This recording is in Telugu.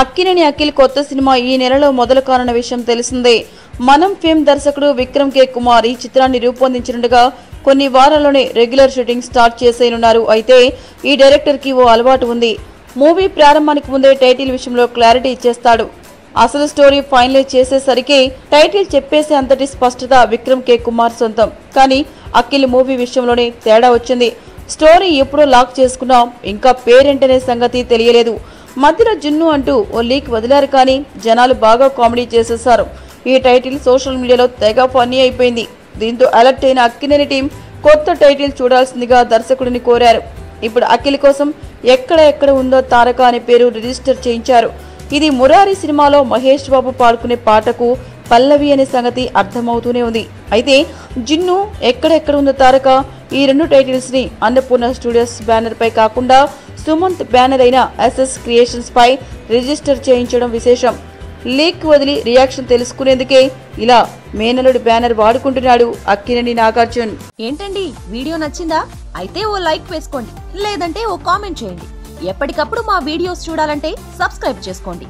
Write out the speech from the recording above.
అక్కినేని అఖిల్ కొత్త సినిమా ఈ నెలలో మొదలు కానున్న విషయం తెలిసిందే. మనం ఫేమ్ దర్శకుడు విక్రమ్ కే కుమార్ ఈ చిత్రాన్ని రూపొందించనుండగా కొన్ని వారాల్లోనే రెగ్యులర్ షూటింగ్ స్టార్ట్ చేసేయనున్నారు. అయితే ఈ డైరెక్టర్ కి ఓ అలవాటు ఉంది. మూవీ ప్రారంభానికి ముందే టైటిల్ విషయంలో క్లారిటీ ఇచ్చేస్తాడు. అసలు స్టోరీ ఫైనలైజ్ చేసేసరికి టైటిల్ చెప్పేసే అంతటి స్పష్టత విక్రమ్ కే కుమార్ సొంతం. కానీ అఖిల్ మూవీ విషయంలోనే తేడా వచ్చింది. స్టోరీ ఎప్పుడో లాక్ చేసుకున్నా ఇంకా పేరేంటనే సంగతి తెలియలేదు. మధ్యలో జున్ను అంటూ ఓ లీక్ వదిలారు, కానీ జనాలు బాగా కామెడీ చేసేశారు. ఈ టైటిల్ సోషల్ మీడియాలో తెగ ఫన్నీ అయిపోయింది. దీంతో అలర్ట్ అయిన అక్కినేని టీం కొత్త టైటిల్ చూడాల్సిందిగా దర్శకుడిని కోరారు. ఇప్పుడు అఖిల్ కోసం ఎక్కడ ఉందో తారక అనే పేరు రిజిస్టర్ చేయించారు. ఇది మురారి సినిమాలో మహేష్ బాబు పాడుకునే పాటకు పల్లవి అనే సంగతి అర్థమవుతూనే ఉంది. అయితే జిన్ను ఎక్కడ ఉందో తారక ఈ రెండు టైటిల్స్ ని అన్నపూర్ణ స్టూడియోస్ బ్యానర్ పై కాకుండా సుమంత్ బ్యానర్ అయిన ఎస్ఎస్ క్రియేషన్స్ పై రిజిస్టర్ చేయించడం విశేషం. లీక్ వదిలి రియాక్షన్ తెలుసుకునేందుకే ఇలా మేనలుడి బ్యానర్ వాడుకుంటున్నాడు అక్కినేని నాగార్జున్. ఏంటండి, వీడియో నచ్చిందా? అయితే ఓ లైక్ వేసుకోండి, లేదంటే ఓ కామెంట్ చేయండి. ఎప్పటికప్పుడు మా వీడియోస్ చూడాలంటే సబ్స్క్రైబ్ చేసుకోండి.